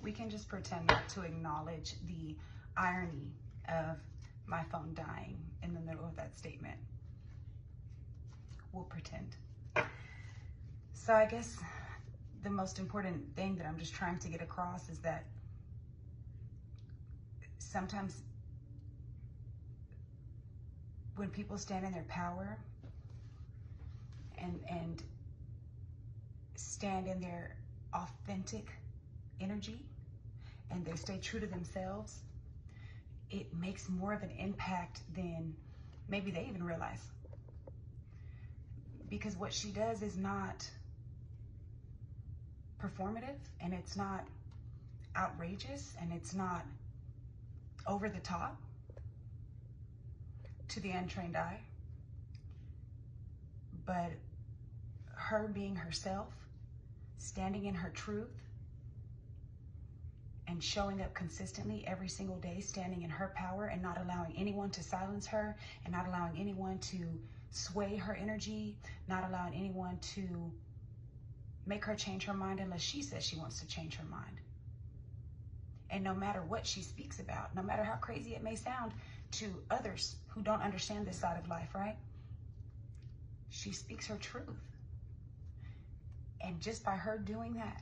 We can just pretend not to acknowledge the irony of my phone dying in the middle of that statement. We'll pretend. So I guess the most important thing that I'm just trying to get across is that sometimes when people stand in their power and stand in their authentic energy and they stay true to themselves, it makes more of an impact than maybe they even realize. Because what she does is not performative, and it's not outrageous, and it's not over the top to the untrained eye. But her being herself, standing in her truth, and showing up consistently every single day, standing in her power and not allowing anyone to silence her, and not allowing anyone to sway her energy, not allowing anyone to make her change her mind unless she says she wants to change her mind. And no matter what she speaks about, no matter how crazy it may sound to others who don't understand this side of life, right? She speaks her truth. And just by her doing that,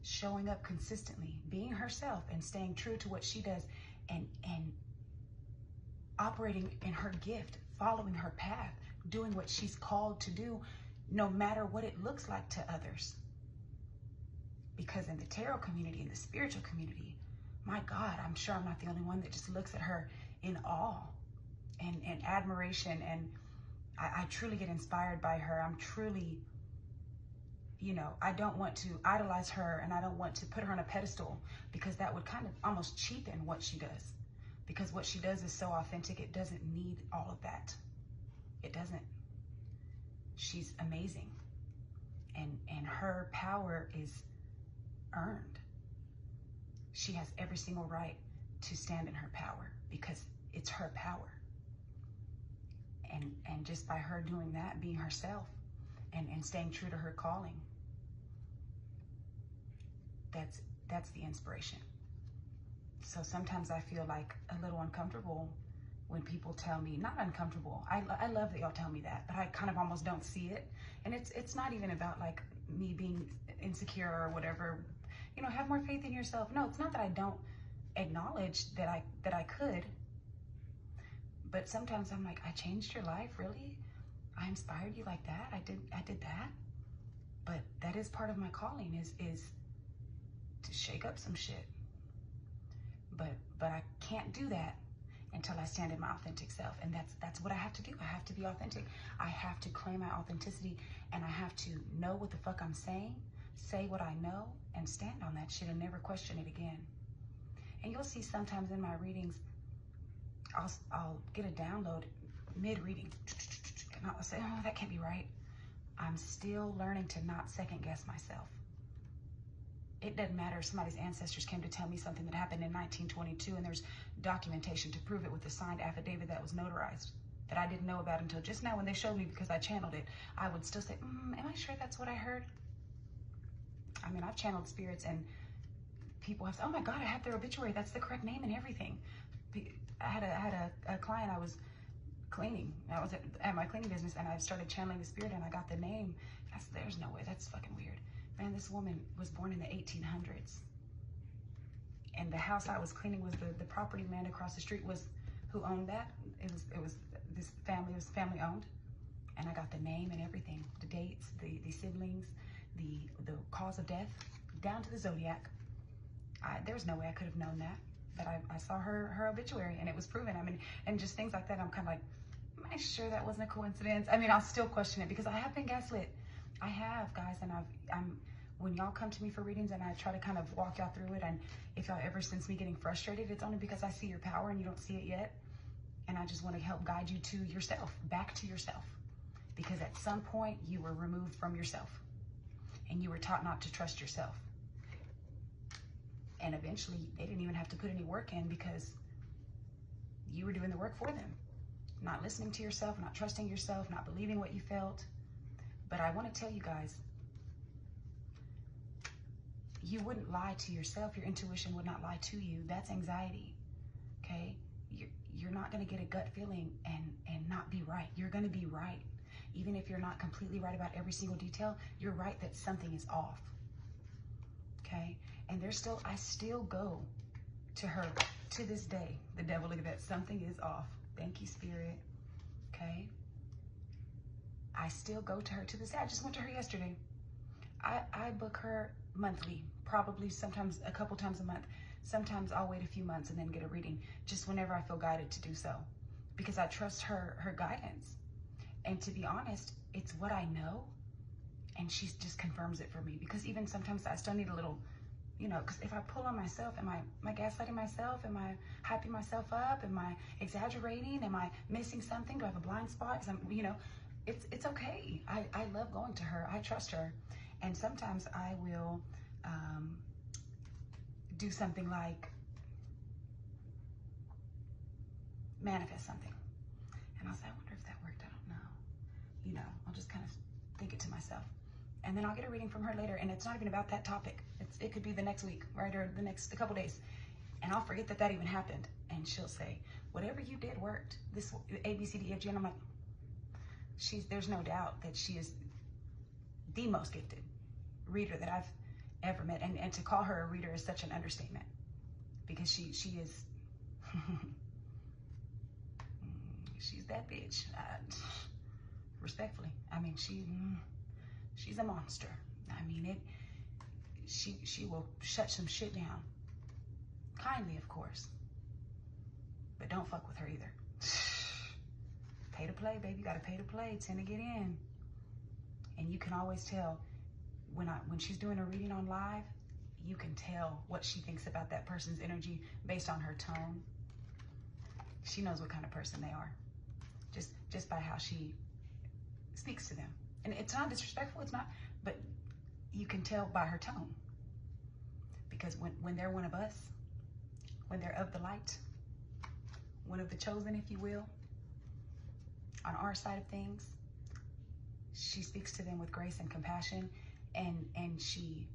showing up consistently, being herself and staying true to what she does, and operating in her gift, following her path, doing what she's called to do, no matter what it looks like to others. Because in the tarot community, in the spiritual community, my God, I'm sure I'm not the only one that just looks at her in awe and admiration. And I truly get inspired by her. I'm truly, you know, I don't want to idolize her, and I don't want to put her on a pedestal, because that would kind of almost cheapen what she does. Because what she does is so authentic, it doesn't need all of that. It doesn't. She's amazing. And her power is earned. She has every single right to stand in her power, because it's her power. And just by her doing that, being herself, and staying true to her calling, that's the inspiration. So sometimes I feel like a little uncomfortable when people tell me, not uncomfortable, I love that y'all tell me that, but I kind of almost don't see it. And it's not even about like me being insecure or whatever, you know, have more faith in yourself. No, it's not that I don't acknowledge that I could, but sometimes I'm like, I changed your life, really? I inspired you like that? I did that? But that is part of my calling, is to shake up some shit. But I can't do that until I stand in my authentic self. And that's what I have to do. I have to be authentic. I have to claim my authenticity, and I have to know what the fuck I'm saying, say what I know, and stand on that shit and never question it again. And you'll see sometimes in my readings, I'll get a download mid-reading, and I'll say, oh, that can't be right. I'm still learning to not second guess myself. It doesn't matter if somebody's ancestors came to tell me something that happened in 1922 and there's documentation to prove it with a signed affidavit that was notarized that I didn't know about until just now when they showed me, because I channeled it. I would still say, am I sure that's what I heard? I mean, I've channeled spirits and people have said, oh my God, I have their obituary. That's the correct name and everything. I had a client I was cleaning. I was at my cleaning business, and I started channeling the spirit, and I got the name. There's no way. That's fucking weird. Man, this woman was born in the 1800s. And the house I was cleaning was the property man across the street was who owned that. It was this family, it was family owned. And I got the name and everything, the dates, the siblings, the cause of death, down to the zodiac. There's no way I could have known that. But I saw her obituary, and it was proven. I mean, and just things like that, I'm kind of like, am I sure that wasn't a coincidence? I mean, I'll still question it, because I have been gaslit. I have, guys, and when y'all come to me for readings and I try to kind of walk y'all through it, and if y'all ever sense me getting frustrated, it's only because I see your power and you don't see it yet. And I just want to help guide you to yourself, back to yourself. Because at some point you were removed from yourself and you were taught not to trust yourself. And eventually they didn't even have to put any work in, because you were doing the work for them. Not listening to yourself, not trusting yourself, not believing what you felt. But I want to tell you guys, you wouldn't lie to yourself. Your intuition would not lie to you. That's anxiety, okay? You're not going to get a gut feeling and not be right. You're going to be right. Even if you're not completely right about every single detail, you're right that something is off, okay? And I still go to her to this day. The devil, look at that. Something is off. Thank you, Spirit, okay? I still go to her to this day. I just went to her yesterday. I book her monthly, probably sometimes a couple times a month. Sometimes I'll wait a few months and then get a reading, just whenever I feel guided to do so, because I trust her guidance. And to be honest, it's what I know, and she just confirms it for me. Because even sometimes I still need a little, you know, because if I pull on myself, am I gaslighting myself? Am I hyping myself up? Am I exaggerating? Am I missing something? Do I have a blind spot? You know, it's okay. I love going to her. I trust her. And sometimes I will do something like manifest something. And I'll say, I wonder if that worked. I don't know. You know, I'll just kind of think it to myself. And then I'll get a reading from her later, and it's not even about that topic. It could be the next week, right, or the next couple days. And I'll forget that even happened. And she'll say, whatever you did worked. This A, B, C, D, F, G. And I'm like, there's no doubt that she is the most gifted reader that I've ever met. And to call her a reader is such an understatement, because she is, she's that bitch. Respectfully. I mean, she's a monster. I mean, she will shut some shit down. Kindly, of course. But don't fuck with her either. Pay to play, baby. You gotta pay to play. 10 to get in. And you can always tell when she's doing a reading on live, you can tell what she thinks about that person's energy based on her tone. She knows what kind of person they are, just by how she speaks to them. And it's not disrespectful, it's not, but you can tell by her tone. Because when they're one of us, when they're of the light, one of the chosen, if you will, on our side of things, she speaks to them with grace and compassion, and she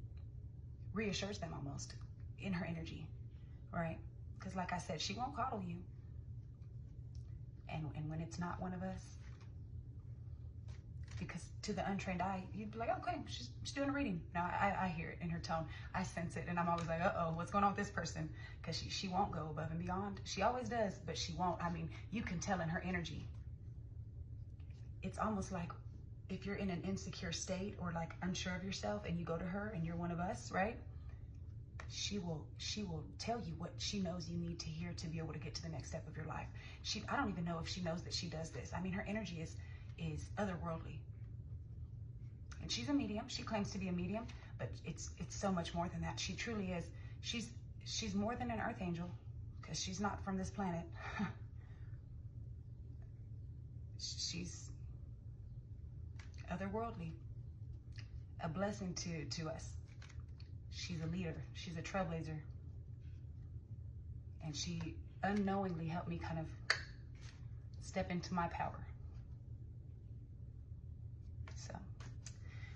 reassures them almost in her energy, right? Because like I said, she won't coddle you. And when it's not one of us, because to the untrained eye, you'd be like, okay, she's doing a reading. Now I hear it in her tone. I sense it, and I'm always like, uh-oh, what's going on with this person? Because she won't go above and beyond. She always does, but she won't. I mean, you can tell in her energy. It's almost like if you're in an insecure state or like unsure of yourself and you go to her and you're one of us, right? She will tell you what she knows you need to hear to be able to get to the next step of your life. I don't even know if she knows that she does this. I mean, her energy is otherworldly. And she's a medium. She claims to be a medium, but it's so much more than that. She truly is. She's more than an earth angel, because she's not from this planet. She's otherworldly, a blessing to us. She's a leader. She's a trailblazer. And she unknowingly helped me kind of step into my power. So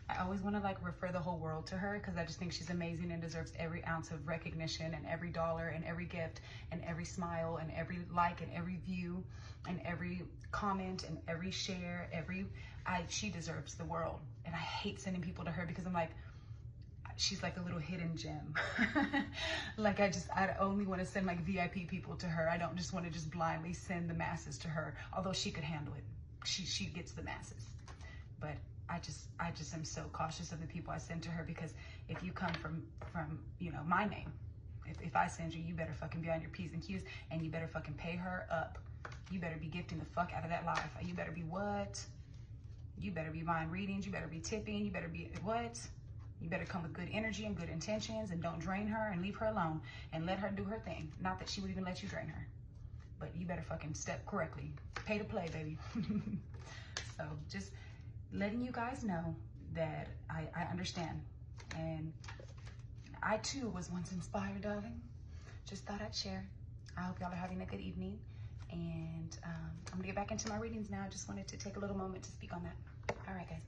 I always want to like refer the whole world to her, because I just think she's amazing and deserves every ounce of recognition and every dollar and every gift and every smile and every like and every view and every comment and every share. She deserves the world. And I hate sending people to her, because I'm like, she's like a little hidden gem. Like I only want to send like VIP people to her. I don't just want to just blindly send the masses to her, although she could handle it. She gets the masses. But I just am so cautious of the people I send to her, because if you come from you know, my name, if I send you, you better fucking be on your P's and Q's, and you better fucking pay her up. You better be gifting the fuck out of that life. You better be what? You better be buying readings. You better be tipping. You better be what? You better come with good energy and good intentions, and don't drain her, and leave her alone and let her do her thing. Not that she would even let you drain her, but you better fucking step correctly. Pay to play, baby. So just letting you guys know that I understand. And I too was once inspired, darling. Just thought I'd share. I hope y'all are having a good evening. And I'm gonna get back into my readings now. I just wanted to take a little moment to speak on that. All right, guys.